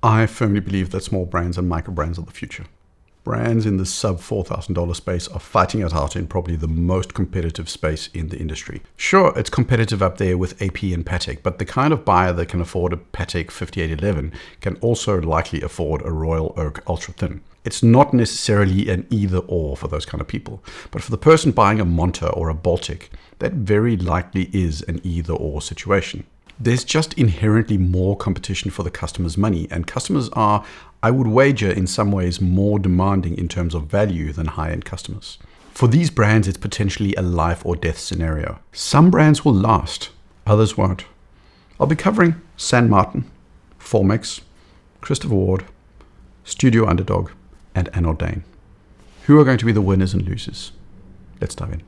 I firmly believe that small brands and micro brands are the future. Brands in the sub $4,000 space are fighting it out in probably the most competitive space in the industry. Sure, it's competitive up there with AP and Patek, but the kind of buyer that can afford a Patek 5811 can also likely afford a Royal Oak Ultra Thin. It's not necessarily an either or for those kind of people, but for the person buying a Monta or a Baltic, that very likely is an either or situation. There's just inherently more competition for the customer's money, and customers are, I would wager, in some ways more demanding in terms of value than high-end customers. For these brands, it's potentially a life or death scenario. Some brands will last, others won't. I'll be covering Martin, Formex, Christopher Ward, Studio Underdog, and anOrdain. Who are going to be the winners and losers? Let's dive in.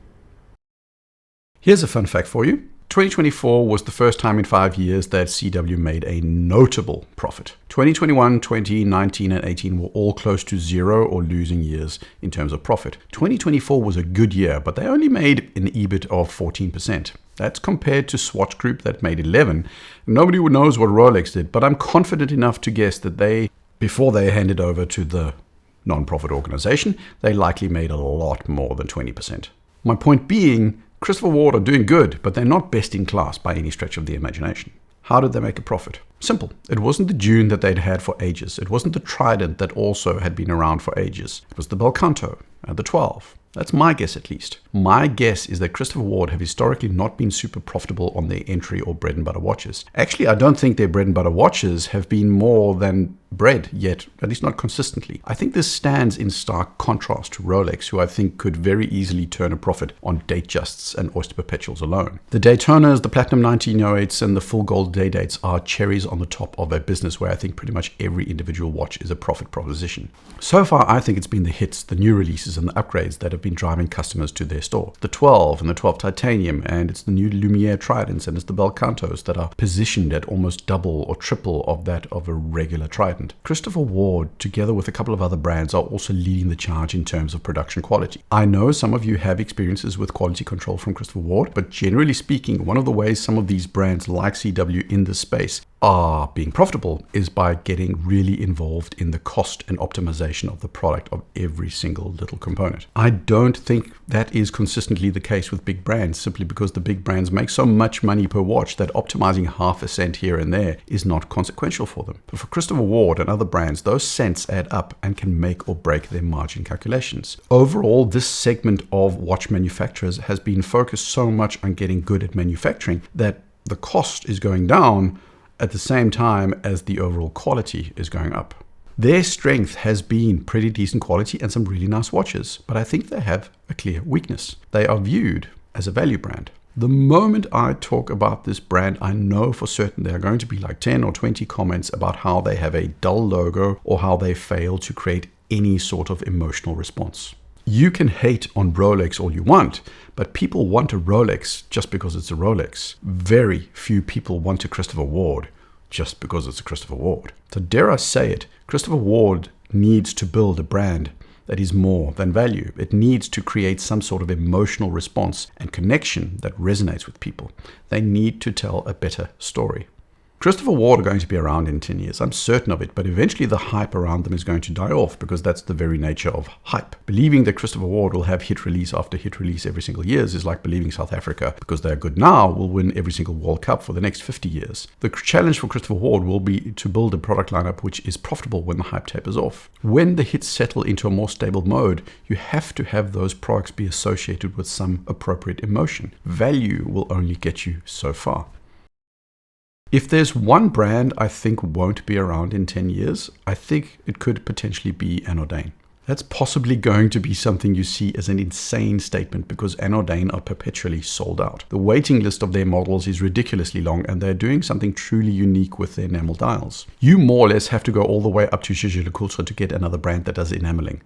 Here's a fun fact for you. 2024 was the first time in 5 years that CW made a notable profit. 2021, 2019, and 18 were all close to zero or losing years in terms of profit. 2024 was a good year, but they only made an EBIT of 14%. That's compared to Swatch Group that made 11. Nobody knows what Rolex did, but I'm confident enough to guess that before they handed over to the non-profit organization, they likely made a lot more than 20%. My point being, Christopher Ward are doing good, but they're not best in class by any stretch of the imagination. How did they make a profit? Simple. It wasn't the June that they'd had for ages. It wasn't the Trident that also had been around for ages. It was the Belcanto and the 12. That's my guess, at least. My guess is that Christopher Ward have historically not been super profitable on their entry or bread and butter watches. Actually, I don't think their bread and butter watches have been more than bread yet, at least not consistently. I think this stands in stark contrast to Rolex, who I think could very easily turn a profit on Datejusts and Oyster Perpetuals alone. The Daytonas, the Platinum 1908s, and the full gold day dates are cherries on the top of a business where I think pretty much every individual watch is a profit proposition. So far, I think it's been the hits, the new releases, and the upgrades that have been driving customers to their store. The 12 and the 12 Titanium, and it's the new Lumiere Tridents, and it's the Belcantos that are positioned at almost double or triple of that of a regular Trident. Christopher Ward, together with a couple of other brands, are also leading the charge in terms of production quality. I know some of you have experiences with quality control from Christopher Ward, but generally speaking, one of the ways some of these brands like CW in this space are being profitable is by getting really involved in the cost and optimization of the product of every single little component. I don't think that is consistently the case with big brands, simply because the big brands make so much money per watch that optimizing half a cent here and there is not consequential for them. But for Christopher Ward and other brands, those cents add up and can make or break their margin calculations. Overall, this segment of watch manufacturers has been focused so much on getting good at manufacturing that the cost is going down at the same time as the overall quality is going up. Their strength has been pretty decent quality and some really nice watches, but I think they have a clear weakness. They are viewed as a value brand. The moment I talk about this brand, I know for certain there are going to be like 10 or 20 comments about how they have a dull logo or how they fail to create any sort of emotional response. You can hate on Rolex all you want, but people want a Rolex just because it's a Rolex. Very few people want a Christopher Ward just because it's a Christopher Ward. So dare I say it, Christopher Ward needs to build a brand that is more than value. It needs to create some sort of emotional response and connection that resonates with people. They need to tell a better story. Christopher Ward are going to be around in 10 years. I'm certain of it, but eventually the hype around them is going to die off because that's the very nature of hype. Believing that Christopher Ward will have hit release after hit release every single year is like believing South Africa, because they're good now, will win every single World Cup for the next 50 years. The challenge for Christopher Ward will be to build a product lineup which is profitable when the hype tapers off. When the hits settle into a more stable mode, you have to have those products be associated with some appropriate emotion. Value will only get you so far. If there's one brand I think won't be around in 10 years, I think it could potentially be anOrdain. That's possibly going to be something you see as an insane statement because anOrdain are perpetually sold out. The waiting list of their models is ridiculously long, and they're doing something truly unique with their enamel dials. You more or less have to go all the way up to Jaeger-LeCoultre to get another brand that does enameling.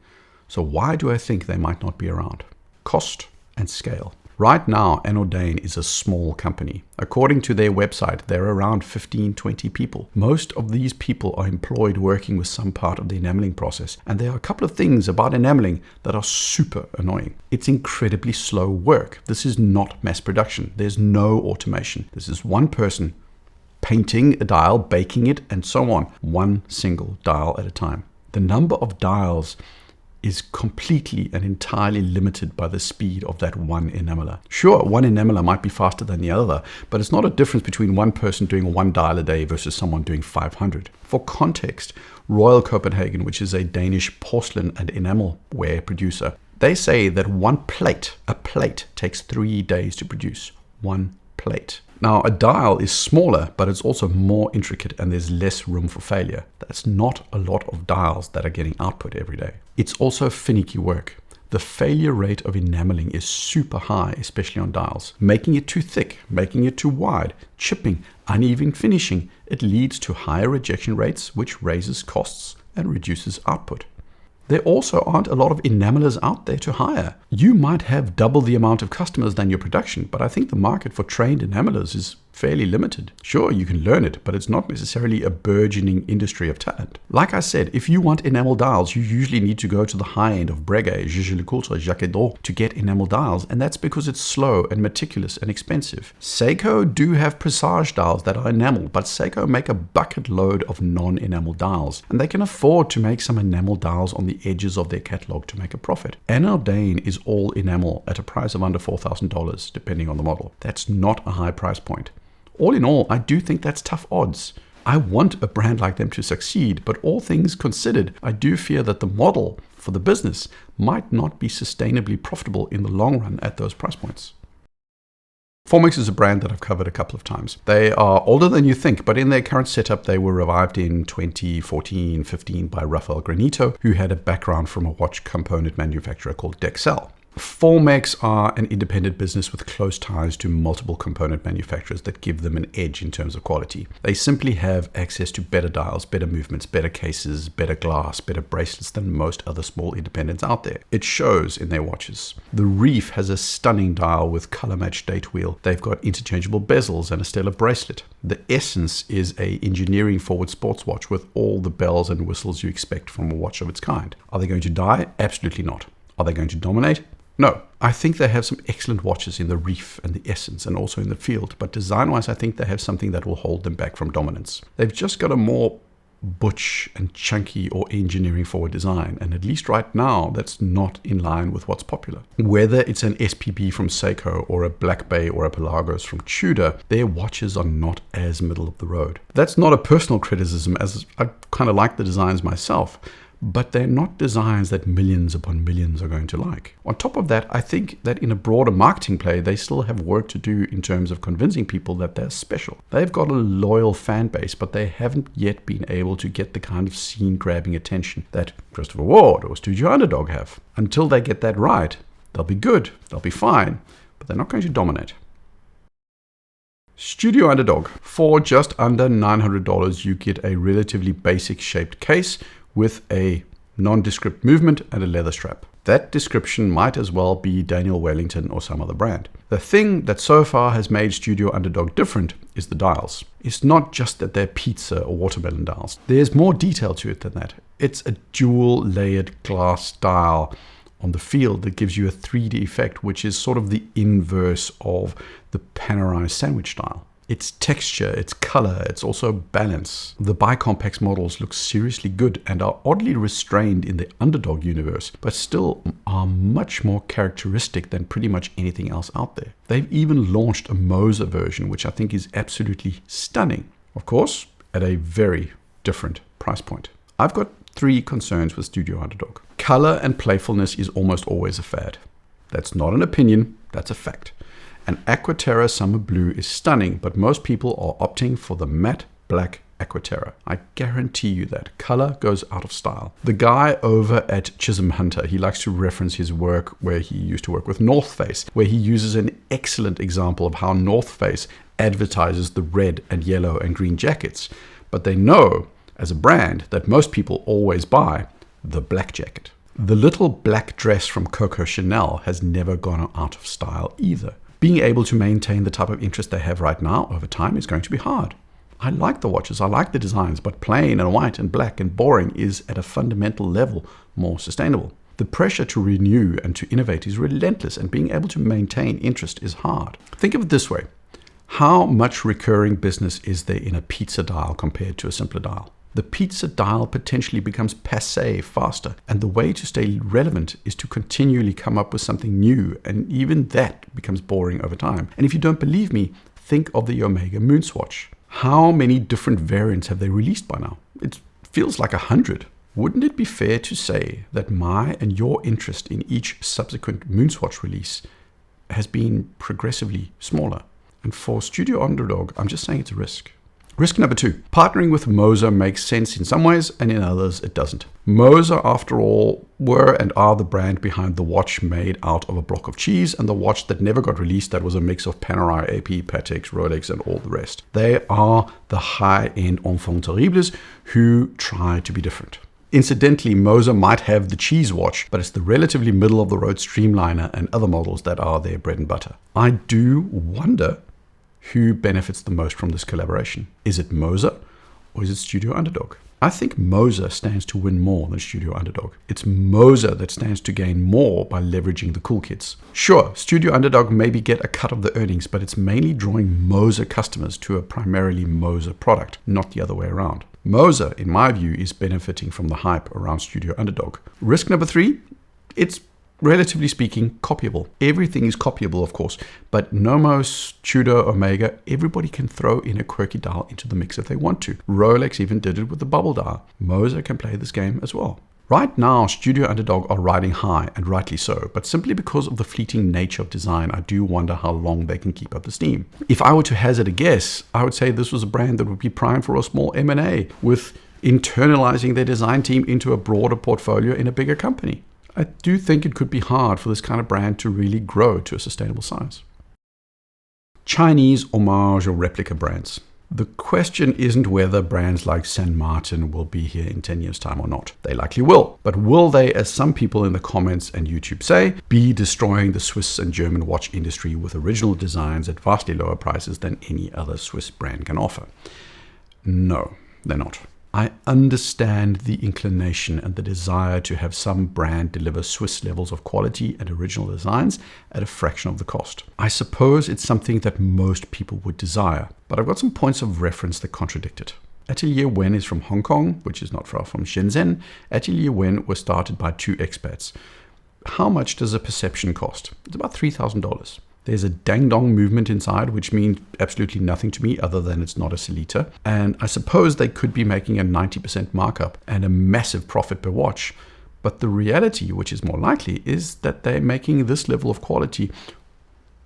So why do I think they might not be around? Cost and scale. Right now, anOrdain is a small company. According to their website, they're around 15-20 people. Most of these people are employed working with some part of the enameling process, and there are a couple of things about enameling that are super annoying. It's incredibly slow work. This is not mass production. There's no automation. This is one person painting a dial, baking it, and so on. One single dial at a time. The number of dials is completely and entirely limited by the speed of that one enameler. Sure, one enameler might be faster than the other, but it's not a difference between one person doing one dial a day versus someone doing 500. For context, Royal Copenhagen, which is a Danish porcelain and enamelware producer, they say that a plate takes 3 days to produce. One plate. Now, a dial is smaller, but it's also more intricate and there's less room for failure. That's not a lot of dials that are getting output every day. It's also finicky work. The failure rate of enameling is super high, especially on dials. Making it too thick, making it too wide, chipping, uneven finishing, it leads to higher rejection rates, which raises costs and reduces output. There also aren't a lot of enamelers out there to hire. You might have double the amount of customers than your production, but I think the market for trained enamelers is fairly limited. Sure, you can learn it, but it's not necessarily a burgeoning industry of talent. Like I said, if you want enamel dials, you usually need to go to the high end of Breguet, Jaeger-LeCoultre, Jacques d'Or to get enamel dials, and that's because it's slow and meticulous and expensive. Seiko do have presage dials that are enamel, but Seiko make a bucket load of non-enamel dials, and they can afford to make some enamel dials on the edges of their catalog to make a profit. anOrdain is all enamel at a price of under $4,000, depending on the model. That's not a high price point. All in all, I do think that's tough odds. I want a brand like them to succeed, but all things considered, I do fear that the model for the business might not be sustainably profitable in the long run at those price points. Formex is a brand that I've covered a couple of times. They are older than you think, but in their current setup, they were revived in 2014-15 by Rafael Granito, who had a background from a watch component manufacturer called Dexel. Formex are an independent business with close ties to multiple component manufacturers that give them an edge in terms of quality. They simply have access to better dials, better movements, better cases, better glass, better bracelets than most other small independents out there. It shows in their watches. The Reef has a stunning dial with color match date wheel. They've got interchangeable bezels and a stellar bracelet. The Essence is a engineering forward sports watch with all the bells and whistles you expect from a watch of its kind. Are they going to die? Absolutely not. Are they going to dominate? No. I think they have some excellent watches in the Reef and the Essence and also in the Field, but design-wise I think they have something that will hold them back from dominance. They've just got a more butch and chunky or engineering forward design, and at least right now that's not in line with what's popular. Whether it's an SPB from Seiko or a Black Bay or a Pelagos from Tudor, their watches are not as middle of the road. That's not a personal criticism, as I kind of like the designs myself, but they're not designs that millions upon millions are going to like. On top of that, I think that in a broader marketing play, they still have work to do in terms of convincing people that they're special. They've got a loyal fan base, but they haven't yet been able to get the kind of scene-grabbing attention that Christopher Ward or Studio Underdog have. Until they get that right, they'll be good, they'll be fine, but they're not going to dominate. Studio Underdog. For just under $900, you get a relatively basic shaped case with a nondescript movement and a leather strap. That description might as well be Daniel Wellington or some other brand. The thing that so far has made Studio Underdog different is the dials. It's not just that they're pizza or watermelon dials. There's more detail to it than that. It's a dual layered glass dial on the field that gives you a 3D effect, which is sort of the inverse of the panorized sandwich dial. It's texture, it's color, it's also balance. The bicompax models look seriously good and are oddly restrained in the Underdog universe, but still are much more characteristic than pretty much anything else out there. They've even launched a Moser version, which I think is absolutely stunning. Of course, at a very different price point. I've got 3 concerns with Studio Underdog. Color and playfulness is almost always a fad. That's not an opinion, that's a fact. An Aquaterra Summer Blue is stunning, but most people are opting for the matte black Aquaterra. I guarantee you that. Color goes out of style. The guy over at Chisholm Hunter, he likes to reference his work where he used to work with North Face, where he uses an excellent example of how North Face advertises the red and yellow and green jackets. But they know, as a brand, that most people always buy the black jacket. The little black dress from Coco Chanel has never gone out of style either. Being able to maintain the type of interest they have right now over time is going to be hard. I like the watches, I like the designs, but plain and white and black and boring is at a fundamental level more sustainable. The pressure to renew and to innovate is relentless, and being able to maintain interest is hard. Think of it this way. How much recurring business is there in a pizza dial compared to a simpler dial? The pizza dial potentially becomes passé faster, and the way to stay relevant is to continually come up with something new, and even that becomes boring over time. And if you don't believe me, think of the Omega Moonswatch. How many different variants have they released by now? It feels like 100. Wouldn't it be fair to say that my and your interest in each subsequent Moonswatch release has been progressively smaller? And for Studio Underdog, I'm just saying it's a risk. Risk number 2, partnering with Moser makes sense in some ways, and in others it doesn't. Moser, after all, were and are the brand behind the watch made out of a block of cheese and the watch that never got released that was a mix of Panerai, AP, Patek, Rolex, and all the rest. They are the high-end enfants terribles who try to be different. Incidentally, Moser might have the cheese watch, but it's the relatively middle-of-the-road Streamliner and other models that are their bread and butter. I do wonder who benefits the most from this collaboration. Is it Moser or is it Studio Underdog? I think Moser stands to win more than Studio Underdog. It's Moser that stands to gain more by leveraging the cool kids. Sure, Studio Underdog maybe get a cut of the earnings, but it's mainly drawing Moser customers to a primarily Moser product, not the other way around. Moser, in my view, is benefiting from the hype around Studio Underdog. Risk number 3, it's relatively speaking, copyable. Everything is copyable, of course, but Nomos, Tudor, Omega, everybody can throw in a quirky dial into the mix if they want to. Rolex even did it with the bubble dial. Moser can play this game as well. Right now, Studio Underdog are riding high, and rightly so, but simply because of the fleeting nature of design, I do wonder how long they can keep up the steam. If I were to hazard a guess, I would say this was a brand that would be primed for a small M&A, with internalizing their design team into a broader portfolio in a bigger company. I do think it could be hard for this kind of brand to really grow to a sustainable size. Chinese homage or replica brands. The question isn't whether brands like St. Martin will be here in 10 years' time or not. They likely will. But will they, as some people in the comments and YouTube say, be destroying the Swiss and German watch industry with original designs at vastly lower prices than any other Swiss brand can offer? No, they're not. I understand the inclination and the desire to have some brand deliver Swiss levels of quality and original designs at a fraction of the cost. I suppose it's something that most people would desire, but I've got some points of reference that contradict it. Atelier Wen is from Hong Kong, which is not far from Shenzhen. Atelier Wen was started by 2 expats. How much does a perception cost? It's about $3,000. There's a dang-dong movement inside, which means absolutely nothing to me other than it's not a Selita. And I suppose they could be making a 90% markup and a massive profit per watch. But the reality, which is more likely, is that they're making this level of quality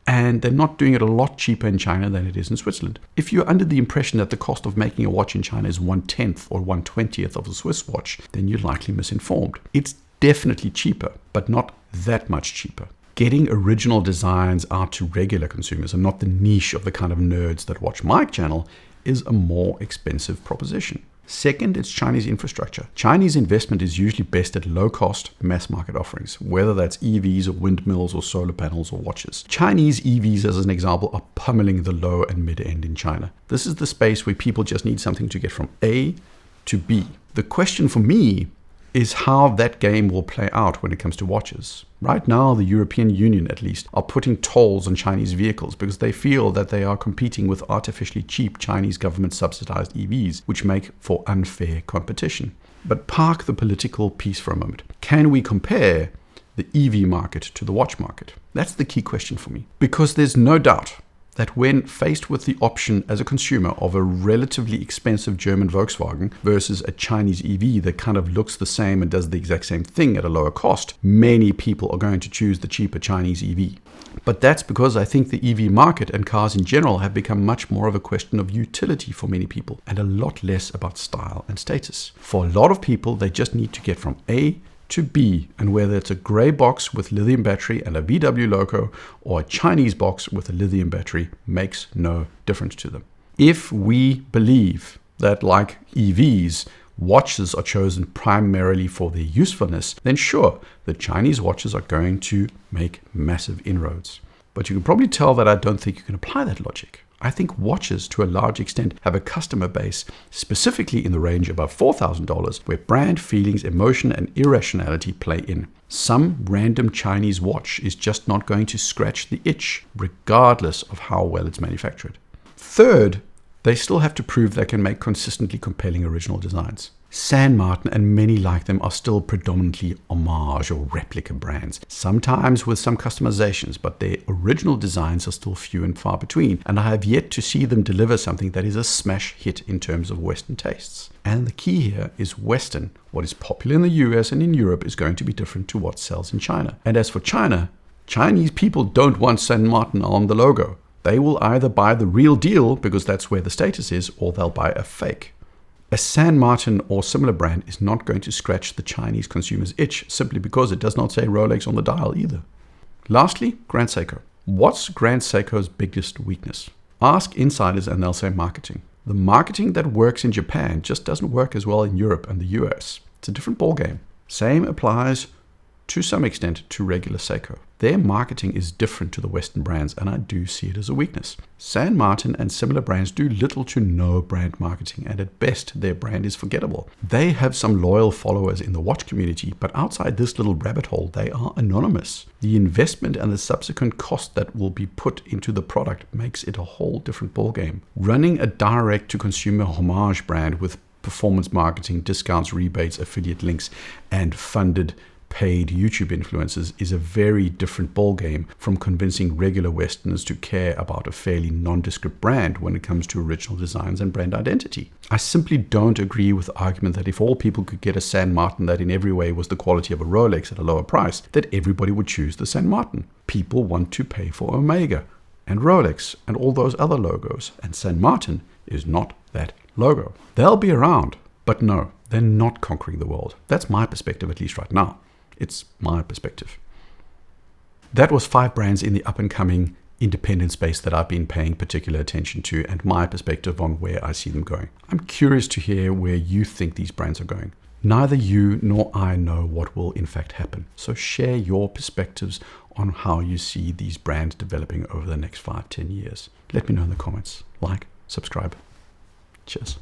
and they're not doing it a lot cheaper in China than it is in Switzerland. If you're under the impression that the cost of making a watch in China is 1/10 or 1/20th of a Swiss watch, then you're likely misinformed. It's definitely cheaper, but not that much cheaper. Getting original designs out to regular consumers and not the niche of the kind of nerds that watch my channel is a more expensive proposition. Second, it's Chinese infrastructure. Chinese investment is usually best at low-cost, mass-market offerings, whether that's EVs or windmills or solar panels or watches. Chinese EVs, as an example, are pummeling the low and mid-end in China. This is the space where people just need something to get from A to B. The question for me is how that game will play out when it comes to watches. Right now, the European Union, at least, are putting tolls on Chinese vehicles because they feel that they are competing with artificially cheap Chinese government-subsidized EVs, which make for unfair competition. But park the political piece for a moment. Can we compare the EV market to the watch market? That's the key question for me. Because there's no doubt that when faced with the option as a consumer of a relatively expensive German Volkswagen versus a Chinese EV that kind of looks the same and does the exact same thing at a lower cost, many people are going to choose the cheaper Chinese EV. But that's because I think the EV market and cars in general have become much more of a question of utility for many people and a lot less about style and status. For a lot of people, they just need to get from A to B, and whether it's a gray box with lithium battery and a VW logo or a Chinese box with a lithium battery makes no difference to them. If we believe that, like EVs, watches are chosen primarily for their usefulness, then sure, the Chinese watches are going to make massive inroads. But you can probably tell that I don't think you can apply that logic. I think watches, to a large extent, have a customer base, specifically in the range above $4,000, where brand feelings, emotion, and irrationality play in. Some random Chinese watch is just not going to scratch the itch, regardless of how well it's manufactured. Third, they still have to prove they can make consistently compelling original designs. San Martin and many like them are still predominantly homage or replica brands, sometimes with some customizations, but their original designs are still few and far between, and I have yet to see them deliver something that is a smash hit in terms of Western tastes. And the key here is Western. What is popular in the US and in Europe is going to be different to what sells in China. And as for China, Chinese people don't want San Martin on the logo. They will either buy the real deal because that's where the status is, or they'll buy a fake. A San Martin or similar brand is not going to scratch the Chinese consumer's itch simply because it does not say Rolex on the dial either. Lastly, Grand Seiko. What's Grand Seiko's biggest weakness? Ask insiders and they'll say marketing. The marketing that works in Japan just doesn't work as well in Europe and the US. It's a different ballgame. Same applies to some extent to regular Seiko. Their marketing is different to the Western brands, and I do see it as a weakness. San Martin and similar brands do little to no brand marketing, and at best their brand is forgettable. They have some loyal followers in the watch community, but outside this little rabbit hole they are anonymous. The investment and the subsequent cost that will be put into the product makes it a whole different ballgame. Running a direct-to-consumer homage brand with performance marketing, discounts, rebates, affiliate links, and funded paid YouTube influencers is a very different ballgame from convincing regular Westerners to care about a fairly nondescript brand when it comes to original designs and brand identity. I simply don't agree with the argument that if all people could get a San Martin that in every way was the quality of a Rolex at a lower price, that everybody would choose the San Martin. People want to pay for Omega and Rolex and all those other logos, and San Martin is not that logo. They'll be around, but no, they're not conquering the world. That's my perspective, at least right now. It's my perspective. That was 5 brands in the up-and-coming independent space that I've been paying particular attention to and my perspective on where I see them going. I'm curious to hear where you think these brands are going. Neither you nor I know what will in fact happen. So share your perspectives on how you see these brands developing over the next 5-10 years. Let me know in the comments. Like, subscribe. Cheers.